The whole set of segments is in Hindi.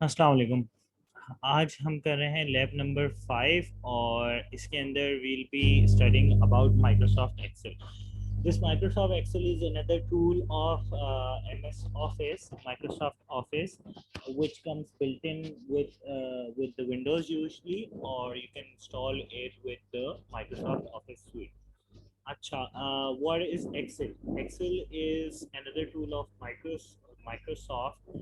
अस्सलाम वालेकुम। आज हम कर रहे हैं लैब नंबर 5 और इसके अंदर will be studying about Microsoft Excel. This Microsoft Excel is another tool of MS Office, Microsoft Office, which comes built in with the Windows usually, or you can install it with the Microsoft Office suite. Acha, what is Excel? Excel is another tool of Microsoft.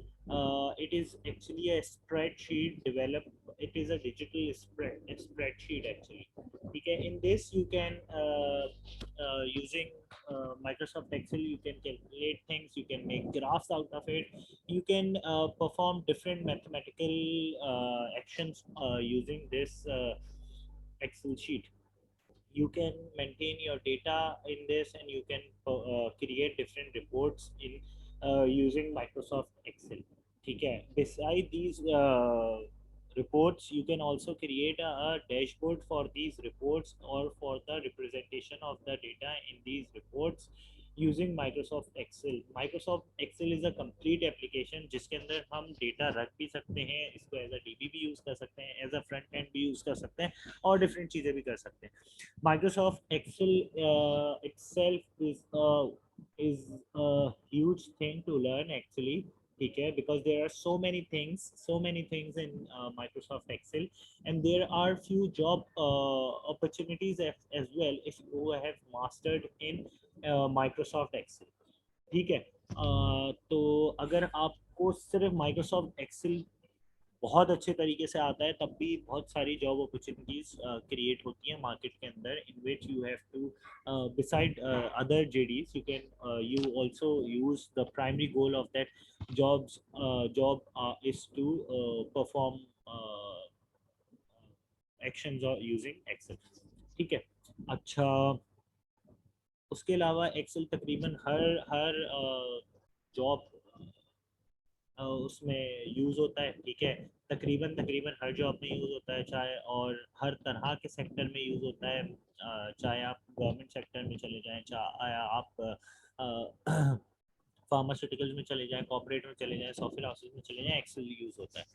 It is actually a spreadsheet developed. It is a digital spreadsheet actually. Okay, in this you can using Microsoft Excel, you can calculate things, you can make graphs out of it, you can perform different mathematical actions using this Excel sheet. You can maintain your data in this, and you can create different reports in using Microsoft Excel. ठीक है. Beside these reports, you can also create a dashboard for these reports or for the representation of the data in these reports using Microsoft Excel. Microsoft Excel is a complete application जिसके अंदर हम डेटा रख भी सकते हैं, इसको एज अ डीबी भी यूज़ कर सकते हैं, एज अ फ्रंट एंड भी यूज़ कर सकते हैं, और डिफरेंट चीज़ें भी कर सकते हैं. Microsoft Excel itself is a huge thing to learn actually. Okay, because there are so many things in Microsoft Excel, and there are few job opportunities as well if you have mastered in Microsoft Excel. ठीक है. तो अगर आपको सिर्फ माइक्रोसॉफ्ट एक्सेल बहुत अच्छे तरीके से आता है, तब भी बहुत सारी जॉब अपॉर्चुनिटीज क्रिएट होती हैं मार्केट के अंदर, in which you have to beside other JDs you can you also use the primary goal of that job is to perform actions using Excel. ठीक है. अच्छा, उसके अलावा एक्सेल तकरीबन हर हर जॉब उसमें यूज़ होता है. ठीक है. तकरीबन तकरीबन हर जॉब में यूज़ होता है, चाहे और हर तरह के सेक्टर में यूज़ होता है. चाहे आप गवर्नमेंट सेक्टर में चले जाएं, चाहे आप फार्मास्यूटिकल्स में चले जाएं, कॉर्पोरेट में चले जाएं, सॉफ्टवेयर हाउसेज में चले जाएं, एक्सेल यूज़ होता है.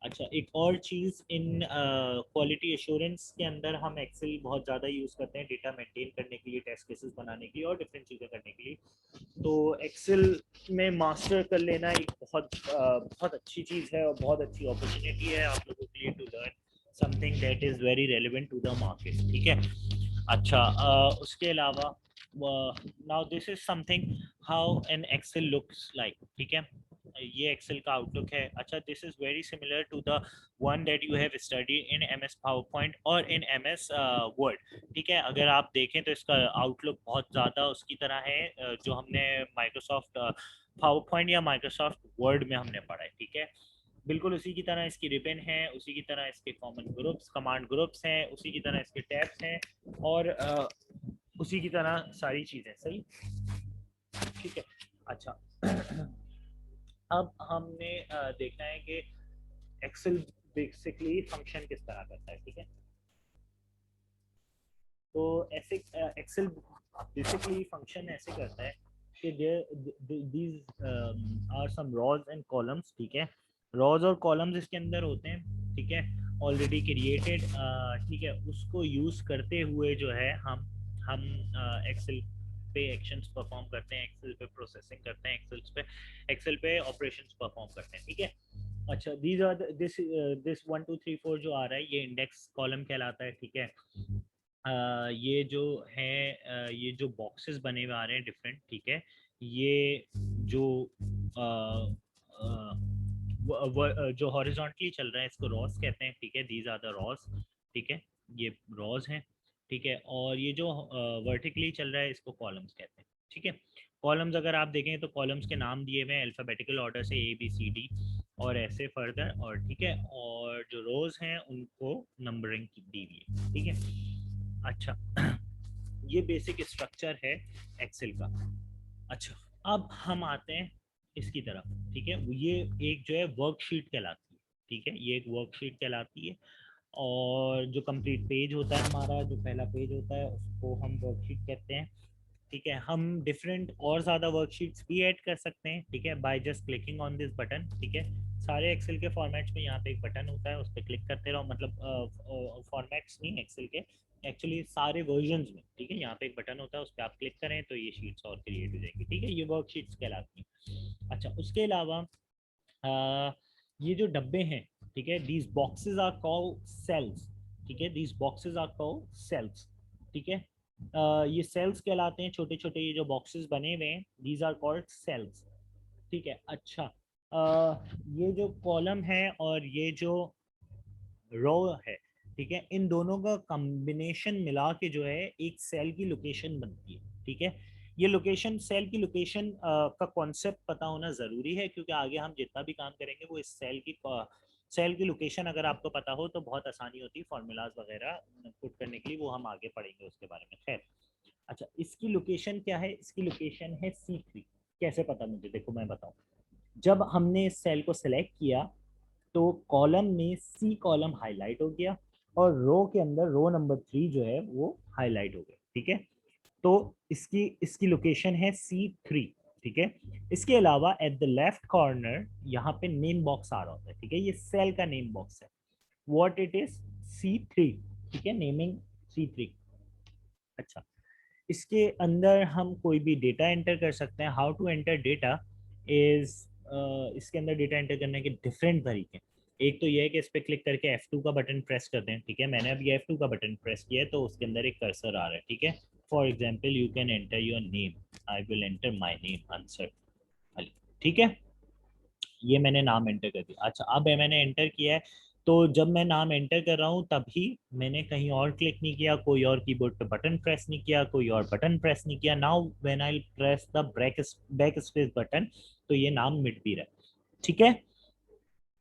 अच्छा, एक और चीज़ इन क्वालिटी एश्योरेंस के अंदर हम एक्सेल बहुत ज़्यादा यूज़ करते हैं डेटा मेंटेन करने के लिए, टेस्ट केसेस बनाने के लिए और डिफरेंट चीज़ें करने के लिए. तो एक्सेल में मास्टर कर लेना एक बहुत अच्छी चीज़ है और बहुत अच्छी अपॉर्चुनिटी है आप लोगों के लिए to learn something that is very relevant to the market. ठीक है. अच्छा, उसके अलावा now this is something how an Excel looks like. ठीक है. ये एक्सेल का आउटलुक है. अच्छा, this is very similar to the one that you have studied in M S PowerPoint और इन एम एस वर्ड. ठीक है. अगर आप देखें तो इसका आउटलुक बहुत ज़्यादा उसकी तरह है जो हमने माइक्रोसॉफ्ट पावर पॉइंट या माइक्रोसॉफ्ट वर्ड में हमने पढ़ा है. ठीक है. बिल्कुल उसी की तरह इसकी रिबन है, उसी की तरह इसके कॉमन ग्रुप्स, कमांड ग्रुप्स हैं, उसी की तरह इसके टैब्स हैं, और उसी की तरह सारी चीज़ें. सही. ठीक है. अच्छा, अब हमने देखना है कि एक्सेल बेसिकली फंक्शन किस तरह करता है. ठीक है. तो ऐसे एक्सेल बेसिकली फंक्शन ऐसे करता है कि these are some rows and columns. ठीक है. रॉज और कॉलम्स इसके अंदर होते हैं. ठीक है. Already created. ठीक है. उसको यूज करते हुए जो है हम एक्सेल पे एक्शंस परफॉर्म करते हैं, एक्सेल पे प्रोसेसिंग करते हैं, एक्सेल पे ऑपरेशंस परफॉर्म करते हैं. ठीक है. अच्छा, दीज आर दिस 1 2 3 4 जो आ रहा है ये इंडेक्स कॉलम कहलाता है. ठीक है. ये जो है ये जो बॉक्सेस बने हुए आ रहे हैं डिफरेंट. ठीक है. ये जो जो हॉरिजॉन्टली चल रहा है इसको रॉस कहते हैं. ठीक है. These are the rows. ठीक है. ये रॉस हैं. ठीक है. और ये जो वर्टिकली चल रहा है इसको कॉलम्स कहते हैं. ठीक है. कॉलम्स अगर आप देखें तो कॉलम्स के नाम दिए हुए हैं अल्फ़ाबेटिकल ऑर्डर से ए बी सी डी और ऐसे फर्दर. और ठीक है. और जो रोज हैं उनको नंबरिंग दी हुई है. ठीक है. अच्छा, ये बेसिक स्ट्रक्चर है एक्सेल का. अच्छा, अब हम आते हैं इसकी तरफ. ठीक है. ये एक जो है वर्कशीट कहलाती है. ठीक है. ये एक वर्कशीट कहलाती है, और जो कंप्लीट पेज होता है हमारा, जो पहला पेज होता है उसको हम वर्कशीट कहते हैं. ठीक है. हम डिफरेंट और ज़्यादा वर्कशीट्स भी ऐड कर सकते हैं. ठीक है. By just clicking on this button. ठीक है. सारे एक्सेल के फॉर्मेट्स में यहाँ पे एक बटन होता है, उस पर क्लिक करते रहो, मतलब फॉर्मेट्स नहीं एक्सेल के, एक्चुअली सारे वर्जन्स में, ठीक है। यहाँ पे एक बटन होता है, उस पर आप क्लिक करें तो ये शीट्स और क्रिएट हो जाएंगी, ठीक है। ये वर्कशीट्स कहलाती हैं। अच्छा, उसके अलावा ये जो डब्बे हैं, ठीक है, these boxes are called cells, ठीक है, these boxes are called cells, ठीक है। ये सेल्स कहलाते हैं, छोटे छोटे ये जो बॉक्सेस बने हुए हैं, दीज आर कॉल्ड सेल्स, ठीक है। अच्छा, ये जो कॉलम है और ये जो रो है, ठीक है, इन दोनों का कॉम्बिनेशन मिला के जो है एक सेल की लोकेशन बनती है, ठीक है। ये लोकेशन, सेल की लोकेशन का कॉन्सेप्ट पता होना ज़रूरी है, क्योंकि आगे हम जितना भी काम करेंगे वो इस सेल की लोकेशन अगर आपको पता हो तो बहुत आसानी होती है फार्मूलाज वगैरह पुट करने के लिए, वो हम आगे पढ़ेंगे उसके बारे में। खैर, अच्छा, इसकी लोकेशन क्या है? इसकी लोकेशन है C3। कैसे पता मुझे? देखो मैं बताऊं। जब हमने इस सेल को सिलेक्ट किया तो कॉलम में सी कॉलम हाईलाइट हो गया और रो के अंदर रो नंबर 3 जो है वो हाईलाइट हो गया, ठीक है। तो इसकी इसकी लोकेशन है C3, ठीक है। इसके अलावा एट द लेफ्ट कॉर्नर यहाँ पे नेम बॉक्स आ रहा होता है, ठीक है, ये सेल का नेम बॉक्स है। What it is? C3, ठीक है, नेमिंग C3। अच्छा, इसके अंदर हम कोई भी डेटा एंटर कर सकते हैं। How to enter data is, इसके अंदर डेटा एंटर करने के डिफरेंट तरीके। एक तो ये है कि इस पर क्लिक करके F2 का बटन प्रेस कर दें, ठीक है। मैंने अभी F2 का बटन प्रेस किया है तो उसके अंदर एक कर्सर आ रहा है, ठीक है। For example you can enter your name, I will enter my name answer Ali, ठीक है। ये मैंने नाम एंटर कर दिया। अच्छा, अब मैंने एंटर किया है, तो जब मैं नाम एंटर कर रहा हूँ तभी मैंने कहीं और क्लिक नहीं किया, कोई और कीबोर्ड पे बटन प्रेस नहीं किया, कोई और बटन प्रेस नहीं किया। Now when I press the back space button तो ये नाम मिट भी रहा है, ठीक है।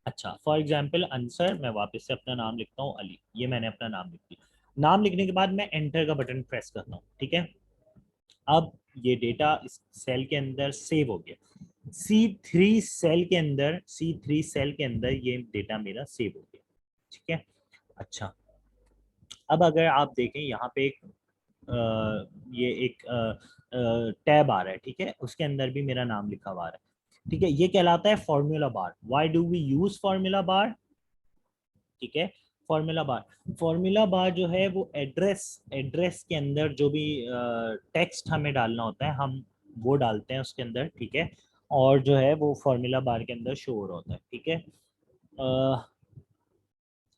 अच्छा, फॉर एग्जाम्पल आंसर, मैं वापस से अपना नाम लिखता हूँ अली, ये मैंने अपना नाम लिख दिया। नाम लिखने के बाद मैं एंटर का बटन प्रेस करता हूँ, ठीक है। अब ये डेटा इस सेल के अंदर सेव हो गया। C3 सेल के अंदर ये डेटा मेरा सेव हो गया, ठीक है। अच्छा, अब अगर आप देखें यहाँ पे ये एक टैब आ रहा है, ठीक है, उसके अंदर भी मेरा नाम लिखा हुआ आ रहा है, ठीक है। ये कहलाता है formula bar. Why do we use formula bar? ठीक है, फॉर्मूला बार जो है वो एड्रेस के अंदर जो भी टेक्स्ट हमें डालना होता है हम वो डालते हैं उसके अंदर, ठीक है। और जो है वो फॉर्मूला बार के अंदर शो हो रहा होता है, ठीक है।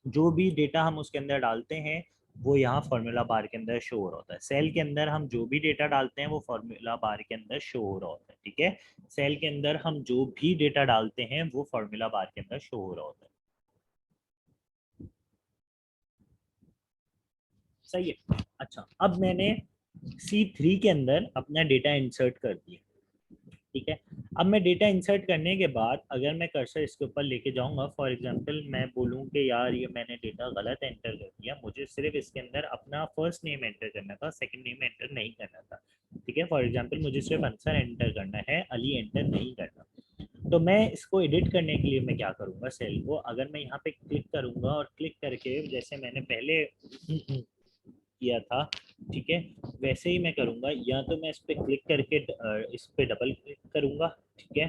जो भी डेटा हम उसके अंदर डालते हैं वो यहाँ फॉर्मूला बार के अंदर शो हो रहा होता है। सेल के अंदर हम जो भी डेटा डालते हैं वो फॉर्मूला बार के अंदर शो हो रहा होता है, ठीक है। सेल के अंदर हम जो भी डेटा डालते हैं वो फॉर्मूला बार के अंदर शो हो रहा होता है, सही है। अच्छा, अब मैंने C3 के अंदर अपना डेटा इंसर्ट कर दिया, ठीक है। अब मैं डेटा इंसर्ट करने के बाद अगर मैं कर्सर इसके ऊपर लेके जाऊंगा, फॉर एग्जांपल मैं बोलूँ कि यार ये मैंने डेटा गलत एंटर कर दिया, मुझे सिर्फ इसके अंदर अपना फर्स्ट नेम एंटर करना था, सेकंड नेम एंटर नहीं करना था, ठीक है। फॉर एग्जांपल मुझे सिर्फ आंसर एंटर करना है, अली एंटर नहीं करना। तो मैं इसको एडिट करने के लिए मैं क्या करूँगा, सेल को अगर मैं यहाँ पे क्लिक करूँगा और क्लिक करके जैसे मैंने पहले किया था, ठीक है, वैसे ही मैं करूँगा। या तो मैं इस पर क्लिक करके इस पर डबल क्लिक करूँगा, ठीक है,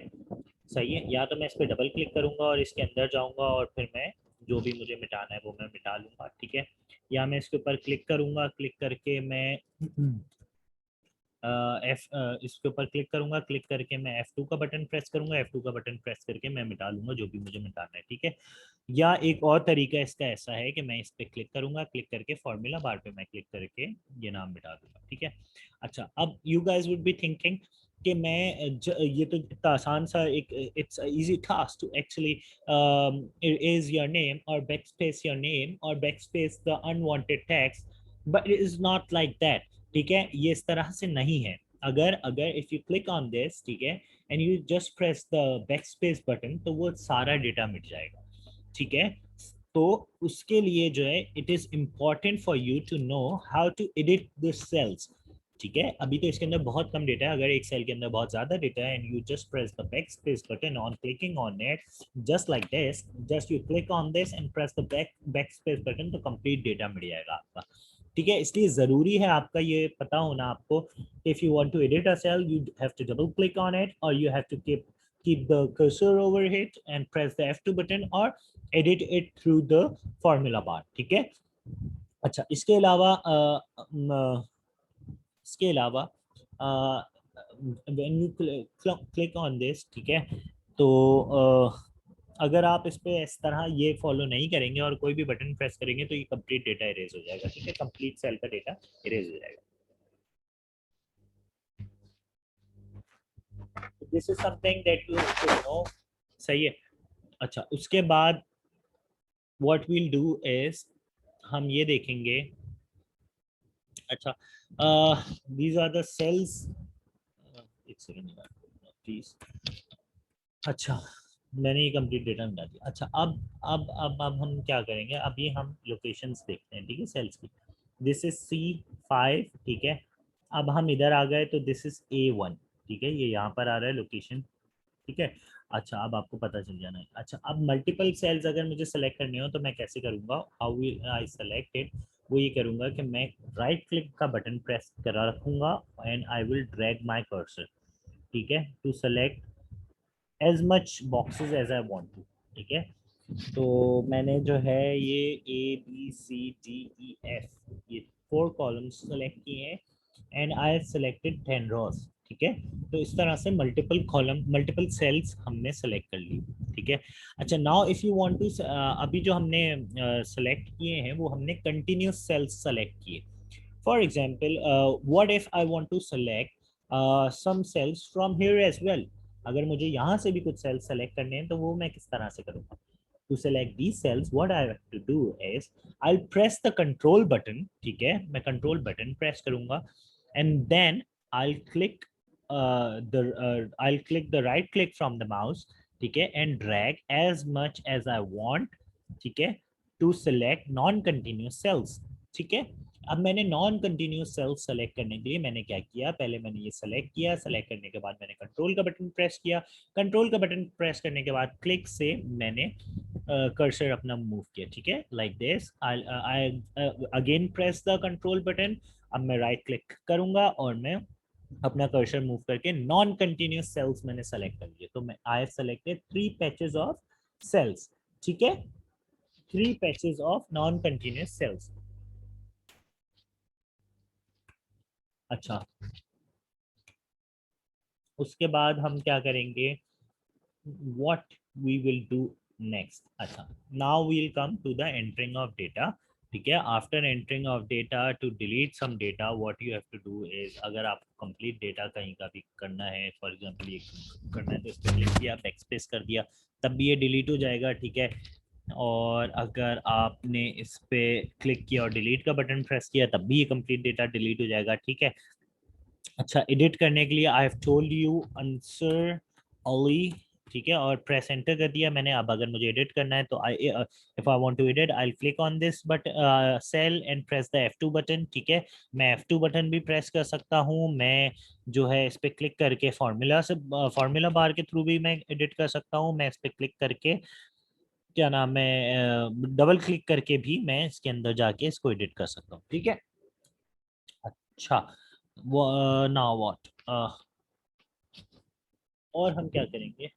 सही है। या तो मैं इस पर डबल क्लिक करूँगा और इसके अंदर जाऊँगा और फिर मैं जो भी मुझे मिटाना है वो मैं मिटा लूँगा, ठीक है। या मैं इसके ऊपर क्लिक करूँगा, क्लिक करके मैं इसके ऊपर क्लिक करूंगा, क्लिक करके मैं F2 का बटन प्रेस करूंगा, F2 का बटन प्रेस करके मैं मिटा लूंगा जो भी मुझे मिटाना है, ठीक है। या एक और तरीका इसका ऐसा है कि मैं इस पर क्लिक करूंगा, क्लिक करके फॉर्मूला बार पे मैं क्लिक करके ये नाम मिटा दूंगा, ठीक है। अच्छा, अब you guys would be thinking कि मैं ये तो इतना आसान सा एक, it's easy task to actually is your name और बैक स्पेस योर नेम और back space the unwanted text, but it is not like that, ठीक है। ये इस तरह से नहीं है। अगर अगर if you click on this, ठीक है, and you just press the back space button तो वो सारा डेटा मिट जाएगा, ठीक है। तो उसके लिए जो है it is important for you to know how to edit the cells, ठीक है। अभी तो इसके अंदर बहुत कम डेटा है, अगर एक सेल के अंदर बहुत ज्यादा डेटा है and you just press the back space button on clicking on it just like this, just you click on this and press the back space button तो कंप्लीट डेटा मिल जाएगा आपका, ठीक है। इसलिए जरूरी है आपका ये पता होना आपको, if you want to edit a cell you have to double click on it और you have to keep keep the cursor over it and press the F2 button or edit it through the formula bar. ठीक है. अच्छा, इसके अलावा इसके अलावा when you click on this, ठीक है, तो अगर आप इस पे इस तरह ये फॉलो नहीं करेंगे और कोई भी बटन प्रेस करेंगे तो ये कंप्लीट डेटा इरेज हो जाएगा. ठीक है, कंप्लीट सेल का डेटा इरेज हो जाएगा. This is something that you should know. सही है. अच्छा, उसके बाद व्हाट वील डू इज हम ये देखेंगे. अच्छा, दीज आर द सेल्स. एक सेकंड प्लीज. अच्छा, मैंने ये कंप्लीट डेटा मिला दिया. अच्छा, अब हम क्या करेंगे. अभी हम लोकेशंस देखते हैं. ठीक है, सेल्स की. This is C5. ठीक है, अब हम इधर आ गए तो दिस इज A1. ठीक है, ये यहाँ पर आ रहा है लोकेशन. ठीक है. अच्छा, अब आपको पता चल जाना है. अच्छा, अब मल्टीपल सेल्स अगर मुझे सेलेक्ट करने हो तो मैं कैसे करूँगा. How will I select it. वो ये करूँगा कि मैं राइट क्लिक का बटन प्रेस करा रखूँगा and I will drag my cursor. ठीक है, to select as much boxes as I want to. ठीक है, तो मैंने जो है ये ABCDEF ये 4 कॉलम्स सेलेक्ट किए हैं एंड आई सेलेक्टेड 10 रॉस. ठीक है, तो इस तरह से मल्टीपल कॉलम मल्टीपल सेल्स हमने सेलेक्ट कर ली. ठीक है. अच्छा, now if you want to, अभी जो हमने सेलेक्ट किए हैं वो हमने कंटिन्यूस सेल्स सेलेक्ट किए. For example, what if I want to select some cells from here as well. अगर मुझे यहाँ से भी कुछ सेल्स सेलेक्ट करने हैं तो वो मैं किस तरह से करूँगा. To select these cells, what I have to do is I'll press the control button. ठीक है, मैं control button press करूँगा and then I'll click I'll click the right click from the mouse. ठीक है, and drag as much as I want. ठीक है, to select non-continuous cells. ठीक है, अब मैंने नॉन कंटिन्यूस सेल्स सेलेक्ट करने के लिए मैंने क्या किया. पहले मैंने ये सेलेक्ट किया. सेलेक्ट करने के बाद मैंने कंट्रोल का बटन प्रेस किया. कंट्रोल का बटन प्रेस करने के बाद क्लिक से मैंने कर्सर अपना मूव किया. ठीक है, like this. I again press the control button. अब मैं राइट क्लिक करूंगा और मैं अपना कर्सर मूव करके नॉन कंटिन्यूस सेल्स मैंने सेलेक्ट कर लिए. तो मैं I have selected 3 patches of cells. ठीक है, 3 patches of non continuous cells. अच्छा, उसके बाद हम क्या करेंगे. what we will do next. अच्छा, now we'll come to the entering of data. ठीक है, after entering of data to delete some data what you have to do is, अगर आप कंप्लीट डेटा कहीं का भी करना है, फॉर एग्जांपल ये करना है तो इस पर क्लिक किया, बैकस्पेस कर दिया, तब भी ये डिलीट हो जाएगा. ठीक है, और अगर आपने इस पे क्लिक किया और डिलीट का बटन प्रेस किया तब भी ये कंप्लीट डेटा डिलीट हो जाएगा. ठीक है. अच्छा, एडिट करने के लिए I have told you answer only. ठीक है, और प्रेस एंटर कर दिया मैंने. अब अगर मुझे एडिट करना है तो I if I want to edit I click on this but cell and press the F2 button. ठीक है, मैं F2 बटन भी प्रेस कर सकता हूँ. मैं जो है इस पे क्लिक करके फार्मूला बार के थ्रू भी मैं एडिट कर सकता हूँ. मैं इस पे क्लिक करके क्या नाम है डबल क्लिक करके भी मैं इसके अंदर जाके इसको एडिट कर सकता हूँ. ठीक है. अच्छा, वो नाउ व्हाट, और हम क्या करेंगे.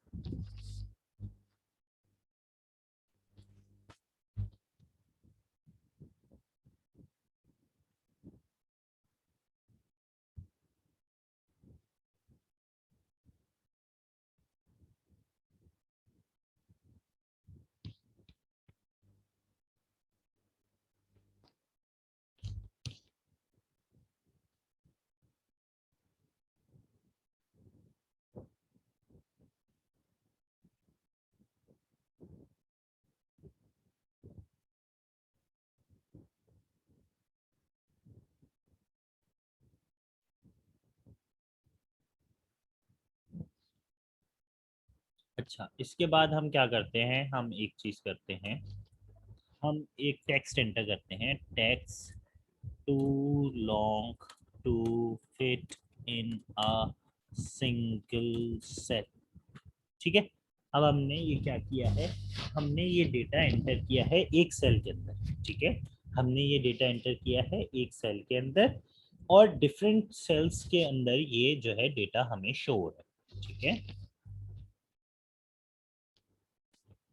अच्छा, इसके बाद हम क्या करते हैं. हम एक चीज करते हैं, हम एक टेक्स्ट एंटर करते हैं. Text too long to fit in a single set. ठीक है, अब हमने ये क्या किया है, हमने ये डेटा एंटर किया है एक सेल के अंदर. ठीक है, हमने ये डेटा एंटर किया है एक सेल के अंदर और डिफरेंट सेल्स के अंदर ये जो है डेटा हमें शो हो रहा है. ठीक है.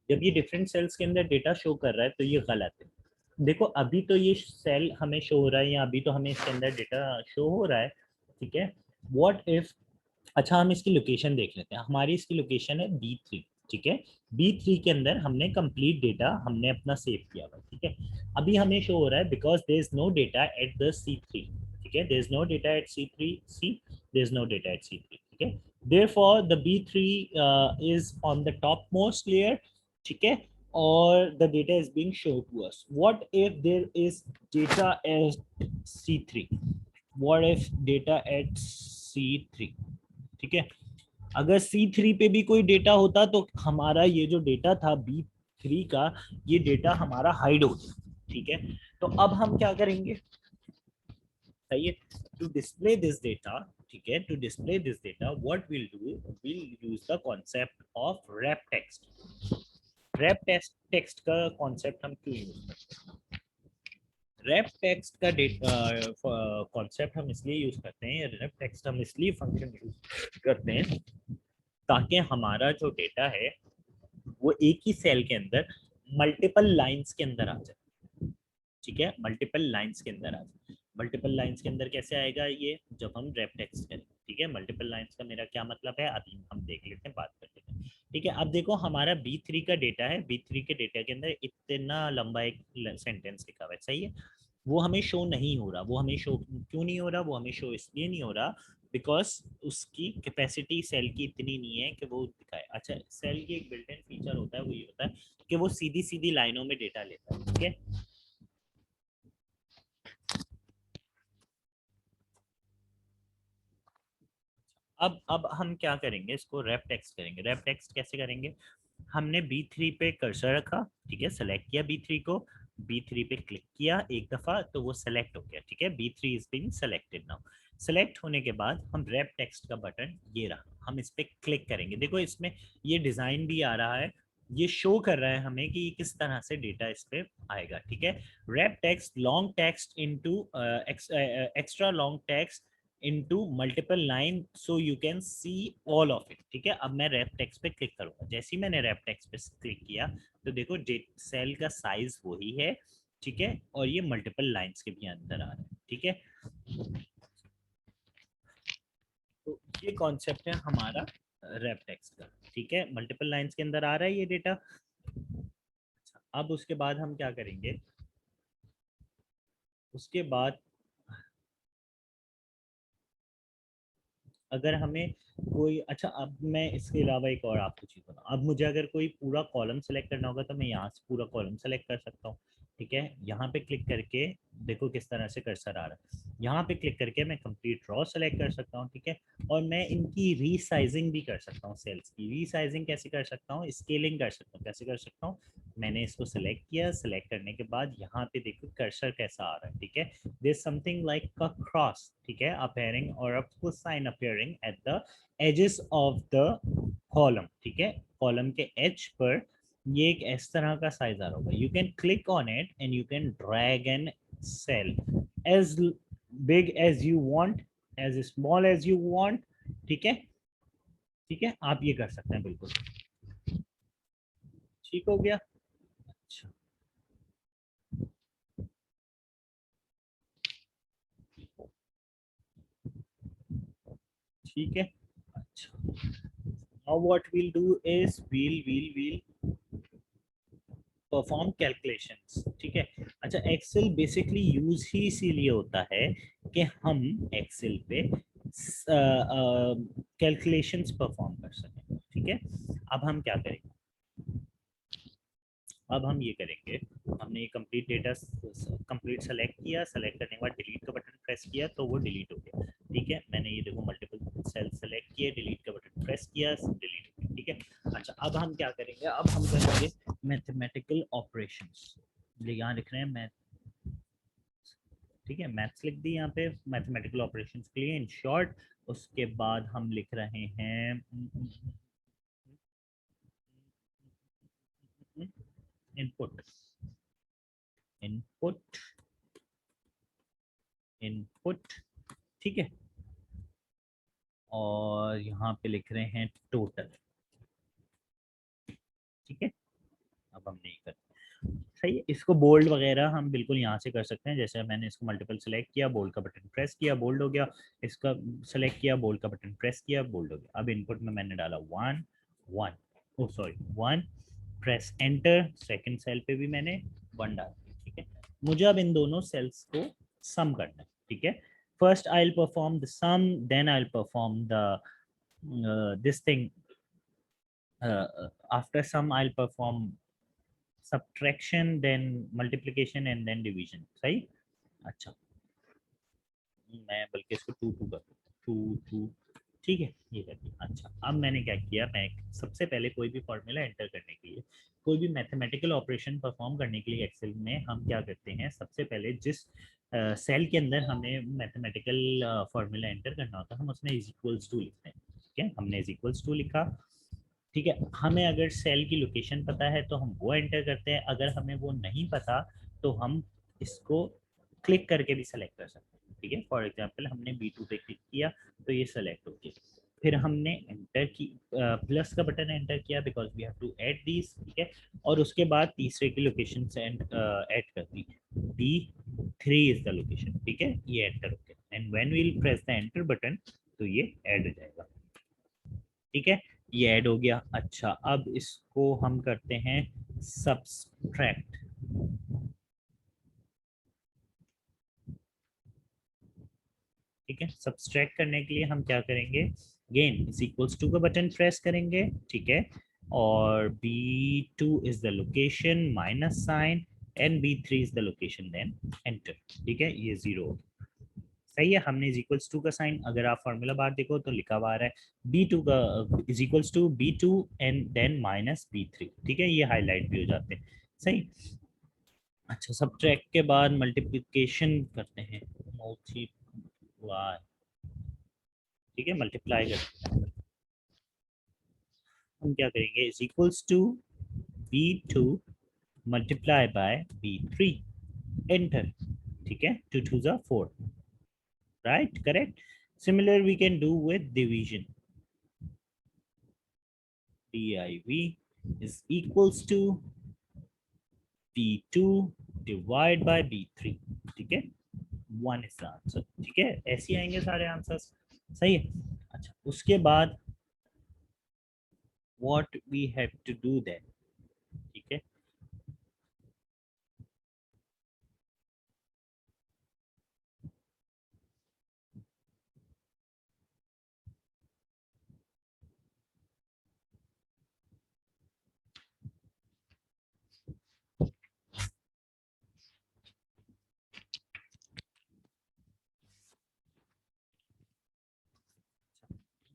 जब ये डिफरेंट सेल्स के अंदर डेटा शो कर रहा है तो ये गलत है। देखो अभी तो ये सेल हमें शो हो रहा है या अभी तो हमें इसके अंदर डेटा शो हो रहा है, ठीक है। व्हाट इफ, अच्छा हम इसकी लोकेशन देख लेते हैं। हमारी इसकी लोकेशन है B3, ठीक है। B3 के अंदर हमने कंप्लीट डेटा हमने अपना सेव किया हुआ, ठीक है। अभी हमें शो हो रहा है because there is no data at the C3, ठीक है। There is no data at C3, there is no data at C3, ठीक है। therefore the B3 is on the topmost layer, ठीक है, or the data is being shown to us. What if there is data at C3? What if data at C3, ठीक है। अगर C3 पे भी कोई डेटा होता तो हमारा ये जो डेटा था B3 का, ये डेटा हमारा हाइड हो गया, ठीक है। तो अब हम क्या करेंगे, सही है, टू डिस्प्ले दिस डेटा, ठीक है, to display this data what will do, will use the concept of wrap text. Wrap text का कॉन्सेप्ट हम क्यों यूज करते हैं? रैप टेक्स्ट का कॉन्सेप्ट हम इसलिए यूज करते हैं, रैप टेक्स्ट हम इसलिए फंक्शन यूज करते हैं ताकि हमारा जो डेटा है वो एक ही सेल के अंदर मल्टीपल लाइंस के अंदर आ जाए, ठीक है। मल्टीपल लाइंस के अंदर आ जाए। मल्टीपल लाइंस के अंदर कैसे आएगा ये, जब हम रैप टेक्स्ट करें, ठीक है। मल्टीपल लाइंस का मेरा क्या मतलब है अभी हम देख लेते हैं, बात कर लेते हैं, ठीक है। अब देखो हमारा B3 का डेटा है, B3 के डेटा के अंदर इतना लंबा एक सेंटेंस लिखा हुआ है, सही है। वो हमें शो नहीं हो रहा, वो हमें शो क्यों नहीं हो रहा, वो हमें शो इसलिए नहीं हो रहा बिकॉज उसकी कैपेसिटी सेल की इतनी नहीं है कि वो दिखाए। अच्छा, सेल की एक बिल्ट इन फीचर होता है, वो ये होता है कि वो सीधी सीधी लाइनों में डेटा लेता है, ठीक है। अब हम क्या करेंगे, इसको रैप टेक्स्ट करेंगे। रैप टेक्स्ट कैसे करेंगे, हमने B3 पे कर्सर रखा, ठीक है, सेलेक्ट किया B3 को, B3 पे क्लिक किया एक दफा तो वो सेलेक्ट हो गया, ठीक है। B3 is being selected now. Select होने के बाद हम रैप टेक्स्ट का बटन ये रहा, हम इस पे क्लिक करेंगे। देखो इसमें ये डिजाइन भी आ रहा है, ये शो कर रहा है हमें कि किस तरह से डेटा इस पे आएगा, ठीक है। Wrap text long text into extra long text into multiple line so you can see all of it, ठीक है। अब मैं रैप टेक्स्ट पे क्लिक करूंगा, जैसे ही मैंने रैप टेक्स्ट पे क्लिक किया तो देखो सेल का साइज वही है, ठीक है, और ये मल्टीपल लाइंस के भी अंदर आ रहा है, ठीक है। तो ये कॉन्सेप्ट है हमारा रैप टेक्स्ट का, ठीक है। मल्टीपल लाइंस के अंदर आ रहा है ये डेटा। अब उसके बाद हम क्या करेंगे, उसके बाद अगर हमें कोई, अच्छा अब मैं इसके अलावा एक और आपको चीज़ बताऊँ, अब मुझे अगर कोई पूरा कॉलम सेलेक्ट करना होगा तो मैं यहाँ से पूरा कॉलम सेलेक्ट कर सकता हूँ, ठीक है। यहाँ पे क्लिक करके देखो किस तरह से कर्सर आ रहा है, यहाँ पे क्लिक करके मैं कंप्लीट रॉ सेलेक्ट कर सकता हूँ, ठीक है। और मैं इनकी रीसाइजिंग भी कर सकता हूँ, सेल्स की रीसाइजिंग कैसे कर सकता हूँ, स्केलिंग कर सकता हूँ, कैसे कर सकता हूँ। मैंने इसको सेलेक्ट किया, सेलेक्ट करने के बाद यहाँ पे देखो कर्सर कैसा आ रहा है, ठीक है। there's something like a cross, ठीक है, appearing or a plus sign appearing at the edges of the column, ठीक है। कॉलम के एज पर ये एक इस तरह का साइज आ रहा होगा, you can click on it and you can drag an cell as big as you want, as small as you want, ठीक है, ठीक है। आप ये कर सकते हैं बिल्कुल, ठीक हो गया। अच्छा, ठीक है। अच्छा, now what we'll do is we'll perform calculations, ठीक है। अच्छा, एक्सेल बेसिकली यूज ही इसीलिए होता है कि हम एक्सेल पे कैलकुलेशंस परफॉर्म कर सकें, ठीक है। अब हम क्या करेंगे, अब हम ये करेंगे, हमने ये कंप्लीट डेटा कंप्लीट सेलेक्ट किया, सेलेक्ट करने के बाद डिलीट का बटन प्रेस किया तो वो डिलीट हो गया, ठीक है। मैंने ये देखो मल्टीपल सेल सेलेक्ट किए, डिलीट का बटन प्रेस किया, डिलीट हो गया, ठीक है। अच्छा, अब हम क्या करेंगे, अब हम करेंगे मैथमेटिकल ऑपरेशंस, यहाँ लिख रहे हैं मैथ, ठीक है, मैथ्स लिख दी यहाँ पे मैथमेटिकल ऑपरेशंस के लिए इन शॉर्ट। उसके बाद हम लिख रहे हैं इनपुट, इनपुट, इनपुट, ठीक है। और यहाँ पे लिख रहे हैं टोटल, ठीक है। अब हम नहीं करते। सही है। इसको बोल्ड वगैरह हम बिल्कुल यहाँ से कर सकते हैं, जैसे मैंने इसको मल्टीपल सेलेक्ट किया, बोल्ड का बटन प्रेस किया, बोल्ड हो गया। इसका सेलेक्ट किया, बोल्ड का बटन प्रेस किया, बोल्ड हो गया। अब इनपुट में मैंने डाला 1 1, oh sorry 1, press enter, second cell पे भी मैंने 1 डाल दिया। ठीक है, मुझे अब इन दोनों सेल्स को सम करना है। ठीक है, first I will perform the sum, then I will perform the this thing, after sum I'll perform subtraction, then multiplication and then division। सही। अच्छा, मैं बल्कि इसको 2 2 कर दूँ, 2 2। ठीक है, ये कर दिया। अच्छा, अब मैंने क्या किया, मैं सबसे पहले कोई भी फॉर्मूला एंटर करने के लिए, कोई भी मैथमेटिकल ऑपरेशन परफॉर्म करने के लिए एक्सेल में हम क्या करते हैं, सबसे पहले जिस सेल के अंदर हमें मैथमेटिकल फॉर्मूला एंटर करना होता है, हम उसमें इज इक्वल्स टू लिखते हैं। ठीक है, हमने इज इक्वल्स टू लिखा। ठीक है, हमें अगर सेल की लोकेशन पता है तो हम वो एंटर करते हैं, अगर हमें वो नहीं पता तो हम इसको क्लिक करके भी सेलेक्ट कर सकते हैं। ठीक है, फॉर एग्जांपल हमने B2 पे क्लिक किया तो ये सेलेक्ट हो गया। फिर हमने एंटर की, प्लस का बटन एंटर किया because we have to add these. ठीक है, और उसके बाद तीसरे की लोकेशन से ऐड कर दी, B3 इज द लोकेशन। ठीक है, ये एंटर हो गया and when we will press the enter button तो ये ऐड हो जाएगा। ठीक है, ये ऐड हो गया। अच्छा, अब इसको हम करते हैं सब्सट्रैक्ट। ठीक है, सब्सट्रैक्ट करने के लिए हम क्या करेंगे, गेन इज इक्वल्स टू का बटन प्रेस करेंगे। ठीक है, और B2 is the location, minus sign, and B3 is the location, then enter. ठीक है, ये 0 हो गया। सही है, हमने इज इक्वल्स टू का साइन, अगर आप फॉर्मूला बार देखो तो लिखा हुआ आ रहा है B2 का is equals to B2 and then minus B3। ठीक है, ये हाईलाइट भी हो जाते हैं। सही। अच्छा, सब्ट्रैक्ट के बाद मल्टीप्लिकेशन करते हैं, मल्टीप्लाई। ठीक है, मल्टीप्लाई करते हैं, हम क्या करेंगे, is equals to B2 multiply by B3, enter. ठीक है, 2 2 जा 4, right, correct. Similar we can do with division, div is equals to B2 divide by B3। ठीक है, 1 is the answer। ठीक है, ऐसे ही आएंगे सारे आंसर्स। सही है। अच्छा, उसके बाद what we have to do then। ठीक है,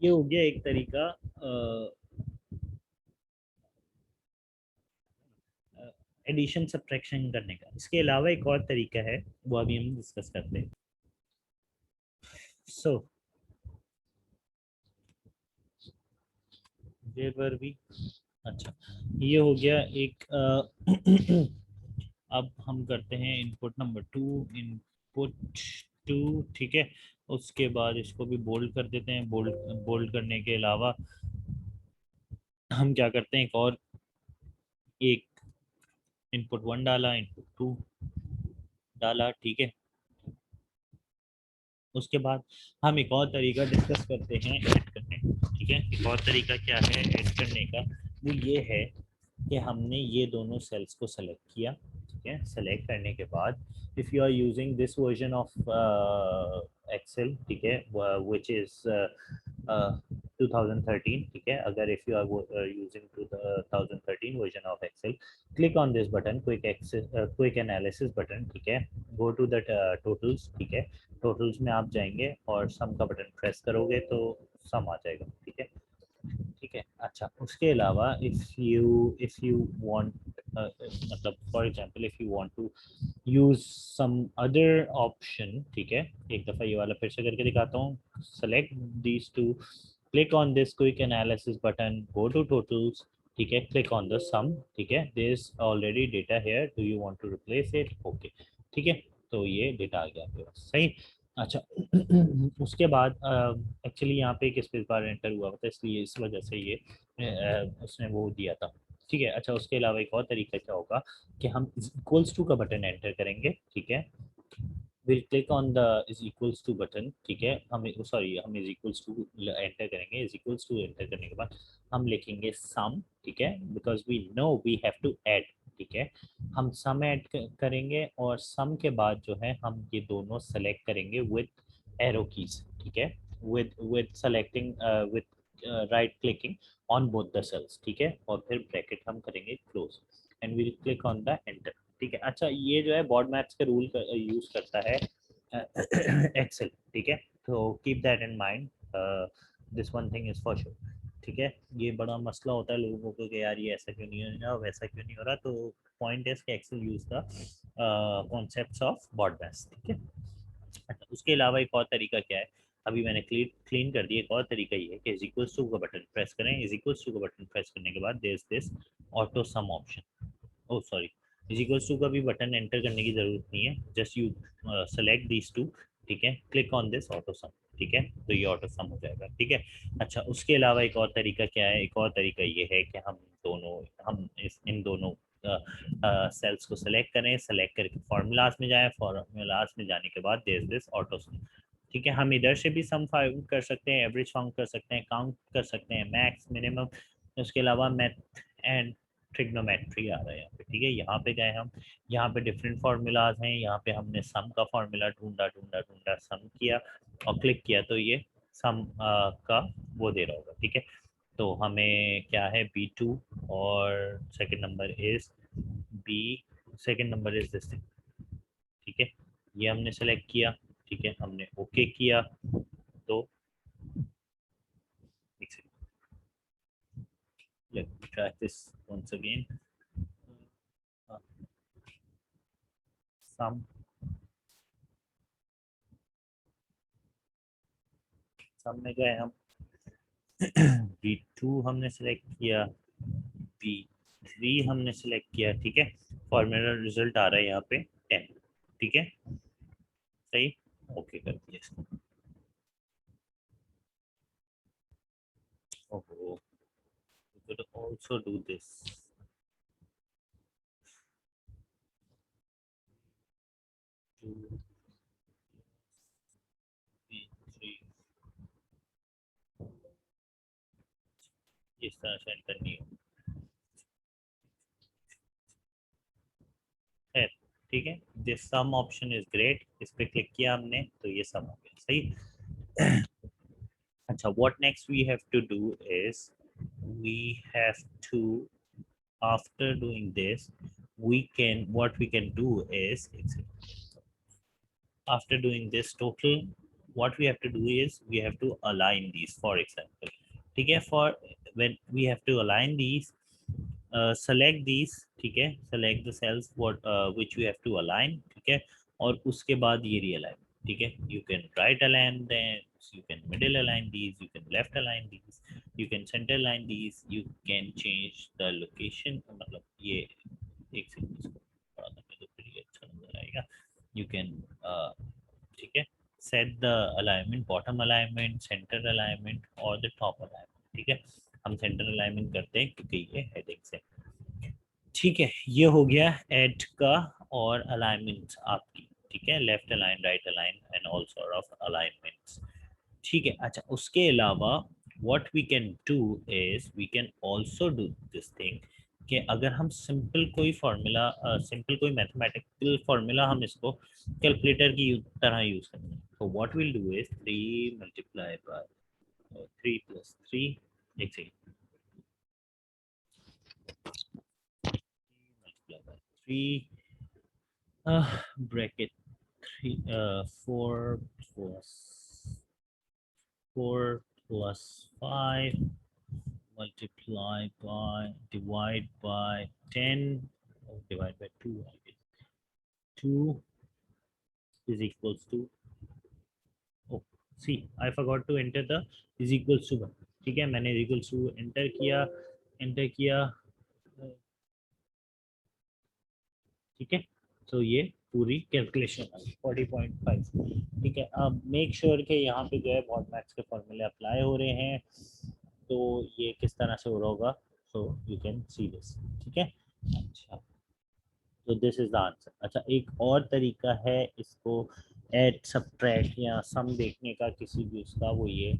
ये हो गया एक तरीका एडिशन सब्ट्रैक्शन करने का। इसके अलावा एक और तरीका है, वो अभी हम डिस्कस करते हैं। सो ये पर भी, अच्छा, ये हो गया एक अब हम करते हैं इनपुट नंबर 2, इनपुट 2। ठीक है, उसके बाद इसको भी बोल्ड कर देते हैं। बोल्ड बोल्ड करने के अलावा हम क्या करते हैं, एक और, एक इनपुट 1 डाला, इनपुट 2 डाला। ठीक है, उसके बाद हम एक और तरीका डिस्कस करते हैं ऐड करने का। ठीक है, एक और तरीका क्या है ऐड करने का, वो ये है कि हमने ये दोनों सेल्स को सेलेक्ट किया। ठीक है, सेलेक्ट करने के बाद if you are using this version of Excel, ठीक है, विच इज़ 2013। ठीक है, अगर if you are using 2013 version of Excel, click on this button, quick access, quick analysis button. ठीक है, गो टू द टोटल्स। ठीक है, टोटल्स में आप जाएंगे और सम का बटन प्रेस करोगे तो सम आ जाएगा। ठीक है, ठीक है। अच्छा, उसके अलावा इफ़ यू वांट, मतलब for example if you want to use some other option. ठीक है, एक दफ़ा ये वाला फिर से करके दिखाता हूँ। Select these two, click on this quick analysis button, go to totals. ठीक है, क्लिक ऑन द सम। ठीक है, there is already data here, do you want to replace it, okay. ठीक है, तो ये डेटा आ गया आपके पास। सही। अच्छा, उसके बाद एक्चुअली यहाँ पे एक स्पेस बार एंटर हुआ था, इसलिए इस वजह से ये उसने वो दिया था, ठीक है। अच्छा, उसके अलावा एक और तरीका क्या होगा कि हम इक्वल्स टू का बटन एंटर करेंगे, ठीक है। Will click on the is equals to button, ठीक है। हम सॉरी, हम इज इक्वल्स टू एंटर करेंगे। इज इक्वल्स टू एंटर करने के बाद हम लिखेंगे सम, ठीक है, because we know we have to add, ठीक है। हम सम ऐड करेंगे और सम के बाद जो है हम ये दोनों सेलेक्ट करेंगे विद एरो कीज, ठीक है, with selecting with right clicking on both the cells, ठीक है, और फिर ब्रैकेट हम करेंगे close and will click on the enter, ठीक है। अच्छा, ये जो है बॉड मैथ्स के रूल यूज करता है एक्सेल, ठीक है। तो keep that in mind, this one thing is for sure, ठीक है। ये बड़ा मसला होता है लोगों को कि यार ये ऐसा क्यों नहीं हो रहा, वैसा क्यों नहीं हो रहा। तो पॉइंट इज कि Excel use the concepts of BODMAS, ठीक है। अच्छा, उसके अलावा एक और तरीका क्या है, अभी मैंने क्लीन कर दिया। एक और तरीका ये है कि इज इक्वल्स टू का बटन प्रेस करें। इज इक्वल्स टू का बटन प्रेस करने के बाद there is this auto sum option. Oh sorry, is equals to का भी बटन एंटर करने की जरूरत नहीं है, just you select these two, ठीक है, click on this auto sum, ठीक है, तो ये ऑटो सम हो जाएगा, ठीक है। अच्छा, उसके अलावा एक और तरीका क्या है, एक और तरीका ये है कि हम इन दोनों सेल्स को सेलेक्ट करें, सेलेक्ट करके फार्मूलाज में जाएं, फार्मूलाज में जाने के बाद there is this auto sum, ठीक है। हम इधर से भी सम फाइंड कर सकते हैं, एवरेज फाउंड कर सकते हैं, काउंट कर सकते हैं, मैक्स मिनिमम। उसके अलावा मैथ एंड ट्रिग्नोमेट्री आ रहा है यहाँ पे, ठीक है। यहाँ पे गए हम, यहाँ पे डिफरेंट फार्मूलाज हैं, यहाँ पे हमने सम का फार्मूला ढूंढा ढूंढा ढूंढा, सम किया और क्लिक किया तो ये सम का वो दे रहा होगा, ठीक है। तो हमें क्या है B2 और second number is B, second number is this thing, ठीक है। ये हमने सेलेक्ट किया, ठीक है, हमने ओके किया तो let's try this once again. सम सम में गए हम, B2 हमने सेलेक्ट किया, B3 हमने सेलेक्ट किया, ठीक है। फॉर्मूला रिजल्ट आ रहा है यहाँ पे 10, ठीक है, सही। ओके कर दिया इसको। ओहो, we could also do this. Two, B3 इस तरह से एंटर नहीं हो, है, ठीक है। This sum option is great, इस पे क्लिक किया हमने तो ये सम हो गया, सही। अच्छा, what next we have to do is we have to, after doing this, we can, what we can do is, after doing this total, what we have to do is we have to align these, for example, ठीक है। For when we have to align these, select these, ठीक है, select the cells what which we have to align, ठीक है, और उसके बाद ये realign, ठीक है। You can right align them, you can middle align these, you can left align these, you can center align these, you can change the location, मतलब ये एक सेकंड इसको थोड़ा सा तो फिर ये अच्छा नजर आएगा। You can ठीक है, set the alignment, bottom alignment, center alignment और the top alignment, ठीक है। हम सेंटर अलाइनमेंट करते हैं क्योंकि ये हेडिंग्स है, ठीक है। ये हो गया एड का और अलाइनमेंट आपकी, ठीक है, left align, right align and all sort of alignments, ठीक है। अच्छा, उसके अलावा what we can do is we can also do this thing कि अगर हम सिंपल कोई फार्मूला, सिंपल कोई मैथमेटिकल फार्मूला हम इसको कैलकुलेटर की तरह यूज करते हैं, तो what will do is 3 multiply by 3 plus 3, एक second, multiply by 3 bracket 3 4 plus 4 plus 5 multiply by divide by 10 or divide by 2, I guess 2 is equals to, oh see I forgot to enter the is equals to 1, ठीक है। मैंने is equals to एंटर किया, ठीक है। तो ये पूरी कैलकुलेशन आ गई 40.5, ठीक है। अब मेक श्योर कि यहाँ पे जो है बॉड मैथ्स के फॉर्मूले अप्लाई हो रहे हैं, तो ये किस तरह से हो रहा होगा, so you can see this, ठीक है। अच्छा, तो दिस इज द आंसर। अच्छा, एक और तरीका है इसको ऐड सब्ट्रैक्ट या सम देखने का किसी भी उसका, वो ये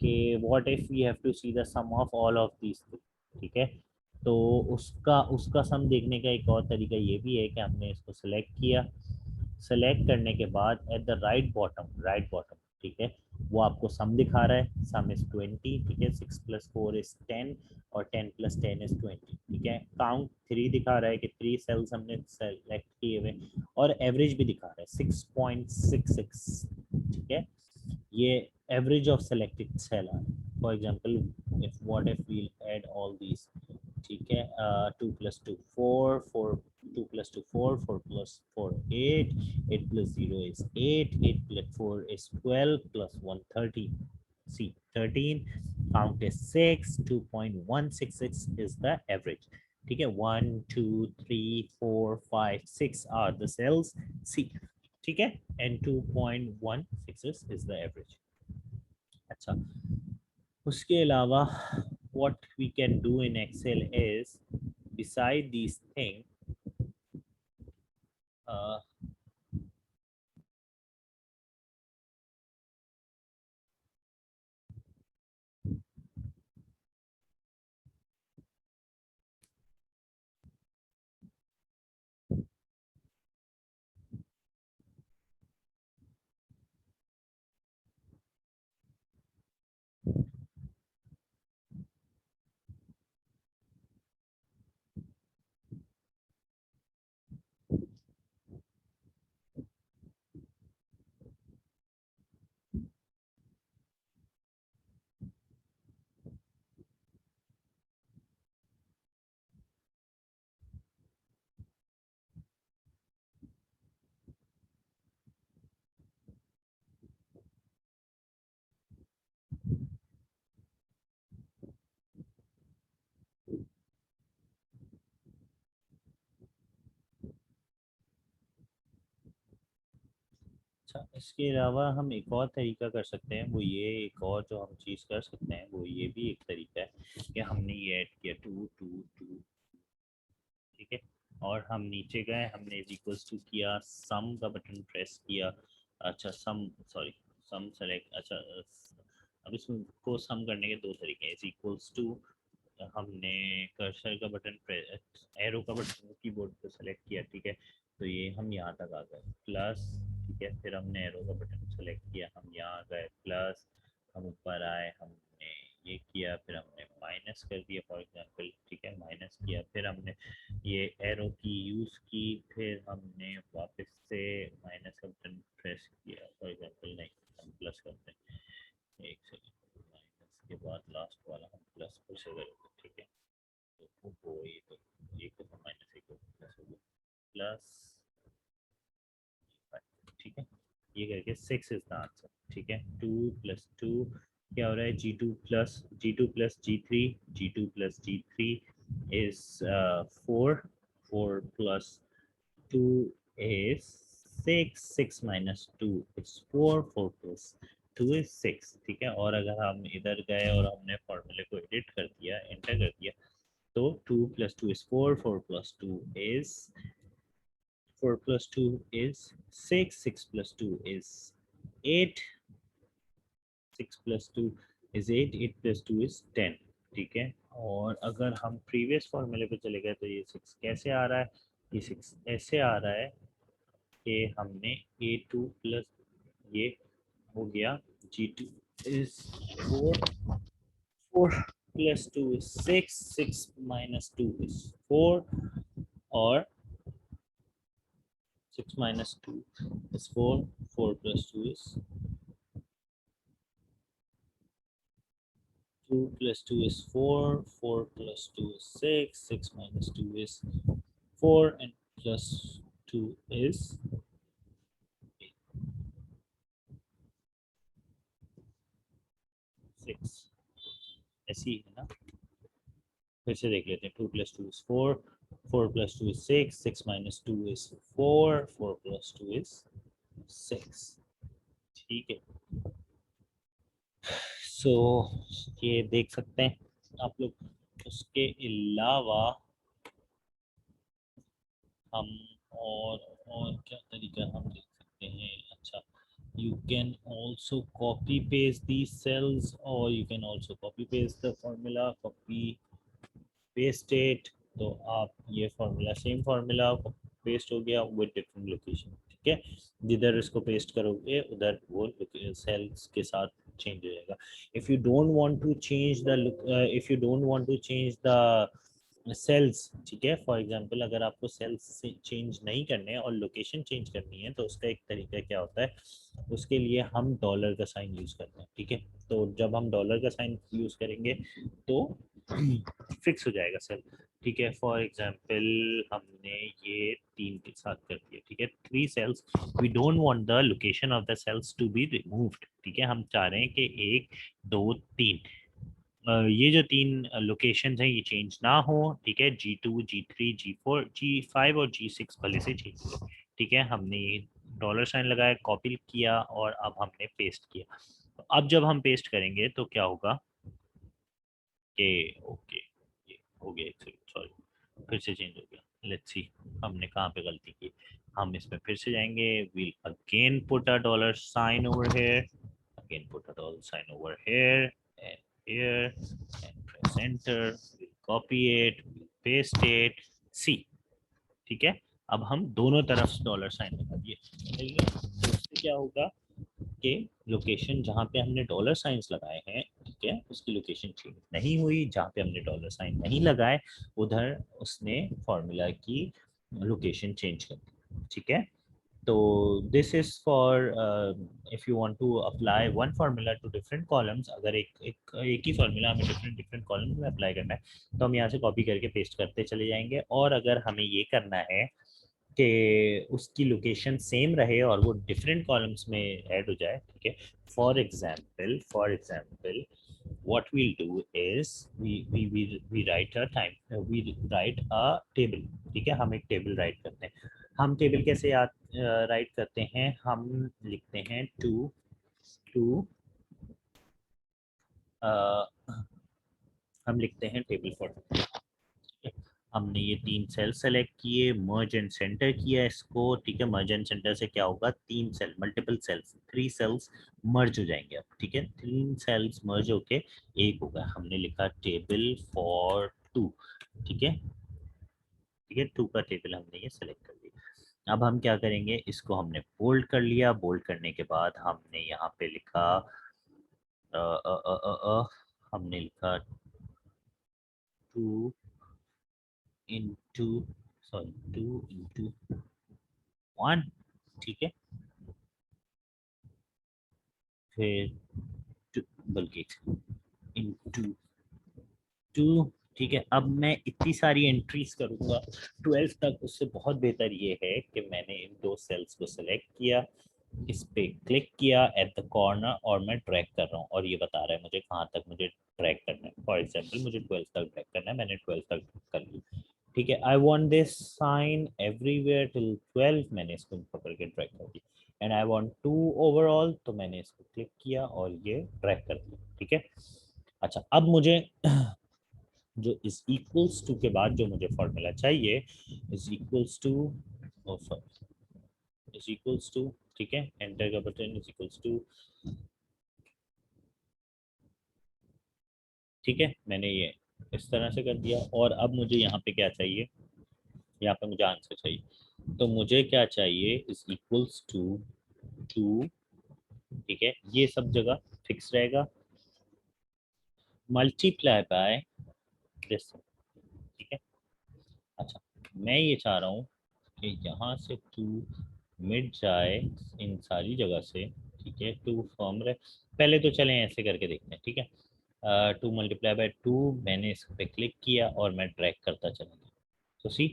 कि what if we have to see the sum of all of these, ठीक है। तो उसका उसका सम देखने का एक और तरीका ये भी है कि हमने इसको सिलेक्ट किया, सेलेक्ट करने के बाद एट द राइट बॉटम, ठीक है, वो आपको सम दिखा रहा है, सम इज 20, ठीक है, 6 + 4 इज 10 और 10 + 10 इज 20, ठीक है। काउंट 3 दिखा रहा है कि 3 सेल्स हमने सेलेक्ट किए हुए, और एवरेज भी दिखा रहा है 6.66, ठीक है। ये एवरेज ऑफ सेलेक्टेड सेल है। For example, if what if we add all these, ठीक है, 2 + 2 4, 4 4 plus 4 8, 8 + 0 is 8, 8 + 4 is 12, plus 1 13, see 13, count is 6, 2.166 is the average, ठीक है। 1 2 3 4 5 6 are the cells, C, ठीक है, and 2.166 is the average। अच्छा, उसके अलावा what we can do in Excel is, beside these things, uh, अच्छा, इसके अलावा हम एक और तरीका कर सकते हैं, वो ये एक और जो हम चीज़ कर सकते हैं वो ये भी एक तरीका है कि हमने ये ऐड किया 2 2 2, ठीक है, और हम नीचे गए, हमने इज इक्वल्स टू किया, सम का बटन प्रेस किया, अच्छा सम, सॉरी, सम सेलेक्ट, अच्छा अब इसको सम करने के दो तरीके हैं, इज इक्वल्स टू, हमने कर्सर का बटन प्रेस, एरो का बटन कीबोर्ड पे सेलेक्ट किया, ठीक है, तो ये हम यहाँ तक आ गए प्लस, ठीक है, फिर हमने एरो का बटन सेलेक्ट किया, हम यहाँ आ गए प्लस, हम ऊपर आए, हमने ये किया, फिर हमने माइनस कर दिया फॉर एग्जांपल, ठीक है, माइनस किया, फिर हमने ये एरो की यूज़ की, फिर हमने वापस से माइनस का बटन प्रेस किया, फॉर एग्जांपल नहीं, हम प्लस करते हैं, एक सेकेंड, माइनस के बाद लास्ट वाला हम प्लस फिर से करेंगे, ठीक है, तो वो ये तो एक दफ़ा माइनस, एक दफ़ा प्लस हो गया, प्लस, ठीक है, ये करके 6 इज द आंसर, ठीक है। 2 + 2 क्या हो रहा है, G2 + G3 is 4, 4 + 2 is 6, 6 - 2 is 4, 4 + 2 is 6, ठीक है। और अगर हम इधर गए और हमने फॉर्मूले को एडिट कर दिया, एंटर कर दिया, तो 2 + 2 is 4, 4 + 2 is 4 + 2 is 6, 6 + 2 is 8, 6 + 2 is 8, 8 + 2 is 10, ठीक है। और अगर हम प्रीवियस फॉर्मूले पे चले गए तो ये 6 कैसे आ रहा है, ये 6 ऐसे आ रहा है कि हमने A2 प्लस ये हो गया G2 is 4, 4 + 2 is 6, 6 - 2 is 4, और 6 - 2 is 4, 4 + 2 is 2 + 2 is 4, 4 + 2 is 6, 6 - 2 is 4, and plus 2 is 6, ऐसी है ना। फिर से देख लेते हैं, 2 + 2 is 4, 4 + 2 is 6, 6 - 2 is 4, 4 + 2 is 6, ठीक है। सो ये देख सकते हैं आप लोग, उसके अलावा हम और क्या तरीका हम देख सकते हैं? अच्छा, you can also copy paste these cells, or you can also copy paste the formula, copy paste it। तो आप ये फार्मूला, सेम फार्मूला पेस्ट हो गया विद डिफरेंट लोकेशन, ठीक है। जिधर इसको पेस्ट करोगे उधर वो सेल्स के साथ चेंज हो जाएगा। If you don't want to change the if you don't want to change the cells, ठीक है, फॉर एग्जांपल अगर आपको सेल्स से चेंज नहीं करने हैं और लोकेशन चेंज करनी है, तो उसका एक तरीका क्या होता है, उसके लिए हम डॉलर का साइन यूज करते हैं, ठीक है। तो जब हम डॉलर का साइन यूज करेंगे तो फिक्स हो जाएगा सेल, ठीक है। फॉर एग्जांपल हमने ये 3 के साथ कर दिया, ठीक है, 3 cells. We don't want the location of the cells to be removed, ठीक है। हम चाह रहे हैं कि 1 2 3 ये जो 3 लोकेशन हैं ये चेंज ना हो, ठीक है। G2 G3 G4 G5 और G6 भले से चेंज हो, ठीक है। हमने ये डॉलर साइन लगाया, कॉपी किया और अब हमने पेस्ट किया। तो अब जब हम पेस्ट करेंगे तो क्या होगा कि ओके, ये हो गया, एक सेकंड, सॉरी, फिर से चेंज हो गया। लेट्स सी हमने कहाँ पे गलती की। हम इसमें फिर से जाएंगे, we'll again put a dollar sign over here, again put a dollar sign over here and here and press enter, we'll copy it, we'll paste it, see, ठीक है। अब हम दोनों तरफ डॉलर साइन लगा दिए, तो उससे क्या होगा कि लोकेशन जहाँ पे हमने डॉलर साइंस लगाए हैं, ठीक है, उसकी लोकेशन चेंज नहीं हुई। जहाँ पे हमने डॉलर साइन नहीं लगाए उधर उसने फॉर्मूला की लोकेशन चेंज कर दी, ठीक है। तो this is for if you want to apply one formula to different columns. अगर एक ही फार्मूला हमें डिफरेंट डिफरेंट कॉलम्स में अप्लाई करना है तो हम यहाँ से कॉपी करके पेस्ट करते चले जाएंगे। और अगर हमें ये करना है कि उसकी लोकेशन सेम रहे और वो डिफरेंट कॉलम्स में ऐड हो जाए, ठीक है। For example what we'll do is we write a time we write a table, ठीक है। हम एक टेबल राइट करते हैं। हम टेबल कैसे याद राइट करते हैं? हम लिखते हैं टू टू हम लिखते हैं टेबल फॉर। हमने ये 3 सेल सेलेक्ट किए, मर्ज एंड सेंटर किया इसको, ठीक है। मर्ज एंड सेंटर से क्या होगा, 3 सेल मल्टीपल सेल्स 3 सेल्स मर्ज हो जाएंगे अब, ठीक है। 3 सेल्स मर्ज होके एक होगा। हमने लिखा टेबल फॉर 2, ठीक है, ठीक है। 2 का टेबल हमने ये सेलेक्ट कर लिया। अब हम क्या करेंगे, इसको हमने बोल्ड कर लिया। बोल्ड करने के बाद हमने यहाँ पे लिखा अ, अ, अ, अ, हमने लिखा 2 इंटू सॉरी 2 इंटू 1, ठीक है। फिर बल्कि इंटू 2, ठीक है। अब मैं इतनी सारी एंट्रीज करूंगा 12 तक, उससे बहुत बेहतर ये है कि मैंने इन 2 सेल्स को सेलेक्ट किया, इस पे क्लिक किया एट द कॉर्नर और मैं ट्रैक कर रहा हूँ और ये बता रहा है मुझे कहाँ तक मुझे ट्रैक करना है। फॉर एग्जांपल मुझे 12 तक ट्रैक करना है, मैंने 12 तक कर लिया, ठीक है। I want this sign everywhere till 12, मैंने इसको पकड़ के ट्रैक कर दिया। एंड आई वांट 2 ओवरऑल, तो मैंने इसको क्लिक किया और ये ट्रैक कर दिया, ठीक है। अच्छा, अब मुझे जो इज इक्वल्स टू के बाद जो मुझे फॉर्मूला चाहिए, is equals to is equals to, ठीक है, एंटर का बटन, इज इक्वल्स टू, ठीक है। मैंने ये इस तरह से कर दिया। और अब मुझे यहाँ पे क्या चाहिए, यहाँ पे मुझे आंसर चाहिए। तो मुझे क्या चाहिए, इज इक्वल्स टू 2, ठीक है, ये सब जगह फिक्स रहेगा, मल्टीप्लाई बाय दिस, ठीक है। अच्छा, मैं ये चाह रहा हूँ कि यहाँ से 2 मिट जाए इन सारी जगह से, ठीक है। 2 फॉर्म रहे, पहले तो चलें ऐसे करके देखते हैं, ठीक है। 2 × 2 मैंने इस पे क्लिक किया और मैं ट्रैक करता चला गया। तो सी,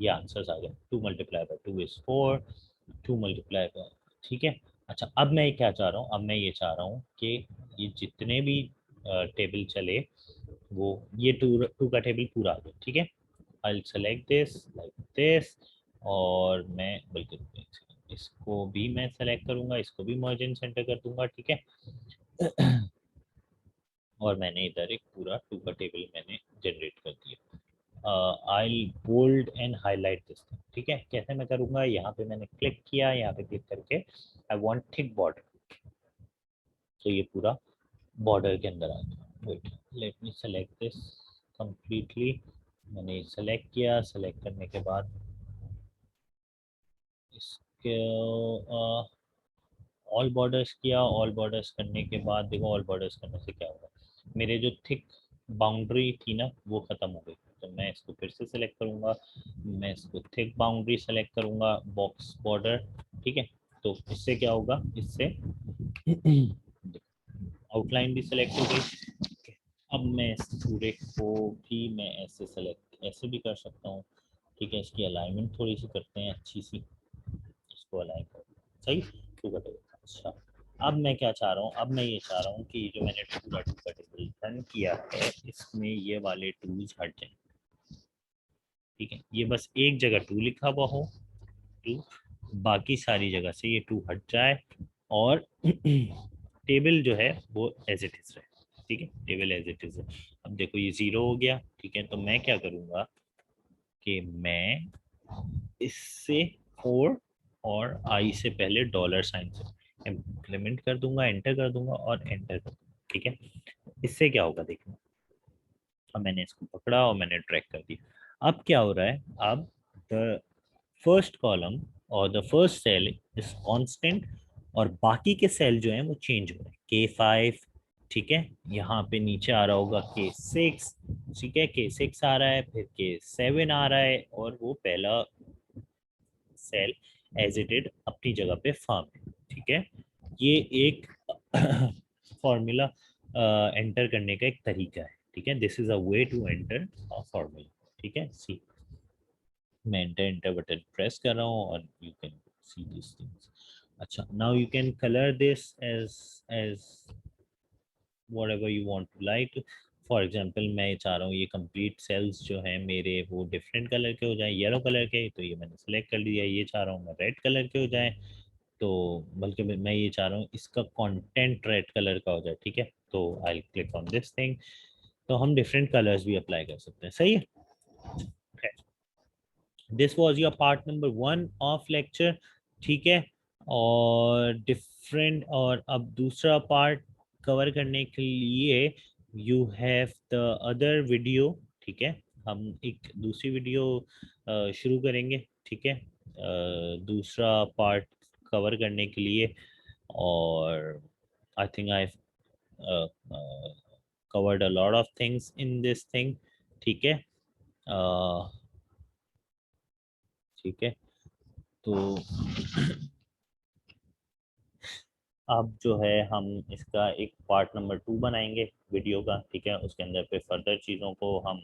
ये आंसर्स आ गए। 2 × 2 इज 4, 2 × ठीक है। अच्छा, अब मैं क्या चाह रहा हूँ, अब मैं ये चाह रहा हूँ कि ये जितने भी टेबल चले वो ये टू का टेबल पूरा आ गया, ठीक है। I select this like this, और मैं बल्कि इसको भी मैं सेलेक्ट करूंगा, इसको भी मर्ज इन सेंटर कर दूंगा, ठीक है। और मैंने इधर एक पूरा 2 का टेबल मैंने जनरेट कर दिया। आई बोल्ड एंड हाईलाइट दिस, ठीक है। कैसे मैं करूँगा, यहाँ पे मैंने क्लिक किया, यहाँ पे क्लिक करके आई वांट थिक बॉर्डर, तो ये पूरा बॉर्डर के अंदर आ गया। Wait, let me select this completely. मैंने सेलेक्ट किया, सेलेक्ट करने के बाद इसके ऑल बॉर्डर्स किया। ऑल बॉर्डर्स करने के बाद देखो, ऑल बॉर्डर्स करने से क्या होगा, मेरे जो थिक बाउंड्री थी ना वो ख़त्म हो गई। तो मैं इसको फिर से सिलेक्ट करूँगा, मैं इसको थिक बाउंड्री सेलेक्ट करूँगा, बॉक्स बॉर्डर, ठीक है। तो इससे क्या होगा, इससे आउटलाइन भी सेलेक्ट हो गई। अब मैं इस पूरे को भी मैं ऐसे सेलेक्ट ऐसे भी कर सकता हूँ, ठीक है। इसकी अलाइनमेंट थोड़ी सी करते हैं अच्छी सी, इसको अलाइन कर, सही टू का टेबल। अच्छा, अब मैं क्या चाह रहा हूँ, अब मैं ये चाह रहा हूँ कि जो मैंने पूरा टू का टेबल रन किया है इसमें ये वाले टूल्स हट जाएं, ठीक है। ये बस एक जगह टू लिखा हुआ हो, टू, बाकी सारी जगह से ये टू हट जाए और टेबल जो है वो एज इट इज रहे, ठीक है। टेबल एज इट इज है। अब देखो ये 0 हो गया, ठीक है। तो मैं क्या करूँगा कि मैं इससे 4 और आई से पहले डॉलर साइन से इम्प्लीमेंट कर दूंगा, एंटर कर दूंगा और एंटर कर दूंगा, ठीक है। इससे क्या होगा देखना, अब मैंने इसको पकड़ा और मैंने ट्रैक कर दिया। अब क्या हो रहा है, अब द फर्स्ट कॉलम और the first cell is constant और बाकी के सेल जो हैं वो चेंज हो रहे हैं। K5, ठीक है। यहाँ पे नीचे आ रहा होगा K6, ठीक है। K6 आ रहा है, फिर K7 आ रहा है और वो पहला सेल एज इट इज अपनी जगह पे फॉर्म है, ठीक है। ये एक फॉर्मूला एंटर करने का एक तरीका है, ठीक है। This is a way to enter a formula, ठीक है। सी, मैं एंटर एंटर बटन प्रेस कर रहा हूँ और you can see this things. अच्छा, now you can colour this as whatever you want to like। For example मैं चाह रहा हूँ ये कंप्लीट सेल्स जो हैं मेरे वो डिफरेंट कलर के हो जाएं, येलो कलर के, तो ये मैंने सेलेक्ट कर लिया। ये चाह रहा हूँ मैं रेड कलर के हो जाएं, तो बल्कि मैं ये चाह रहा हूँ इसका कंटेंट रेड कलर का हो जाए, ठीक है। तो आई क्लिक ऑन दिस थिंग, तो हम डिफरेंट कलर्स भी अप्लाई कर सकते हैं, सही है। This was your part number 1 of lecture, ठीक है। और डिफरेंट, और अब दूसरा पार्ट कवर करने के लिए you have the other video, ठीक है। हम एक दूसरी वीडियो शुरू करेंगे, ठीक है, दूसरा पार्ट कवर करने के लिए। और I think I covered a lot of things in this thing, ठीक है। ठीक है, तो अब जो है हम इसका एक पार्ट नंबर 2 बनाएंगे वीडियो का, ठीक है। उसके अंदर पे फर्दर चीज़ों को हम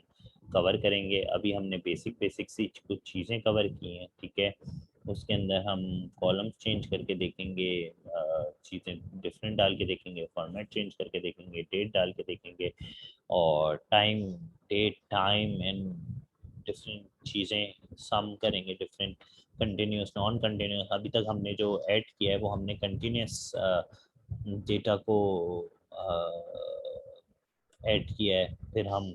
कवर करेंगे। अभी हमने बेसिक बेसिक सी कुछ चीज़ें कवर की हैं, ठीक है। उसके अंदर हम कॉलम्स चेंज करके देखेंगे, चीज़ें डिफरेंट डाल के देखेंगे, फॉर्मेट चेंज करके देखेंगे, डेट डाल के देखेंगे, और time, date, time and different चीज़ें सम करेंगे, डिफरेंट कंटिन्यूस, नॉन कंटिन्यूस। अभी तक हमने जो ऐड किया है वो हमने कंटिन्यूस डेटा को ऐड किया है, फिर हम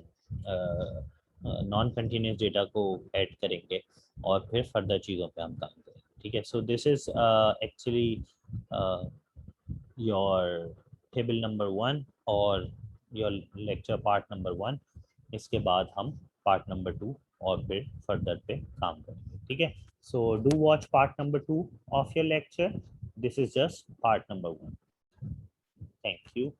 नॉन कंटिन्यूस डेटा को ऐड करेंगे और फिर फर्दर चीज़ों पे हम काम करेंगे, ठीक है। So this is actually your table number 1 और योर लेक्चर पार्ट नंबर 1। इसके बाद हम पार्ट नंबर 2 और फिर फर्दर पे काम करेंगे, ठीक है। So do watch part number 2 of your lecture. This is just part number 1। Thank you.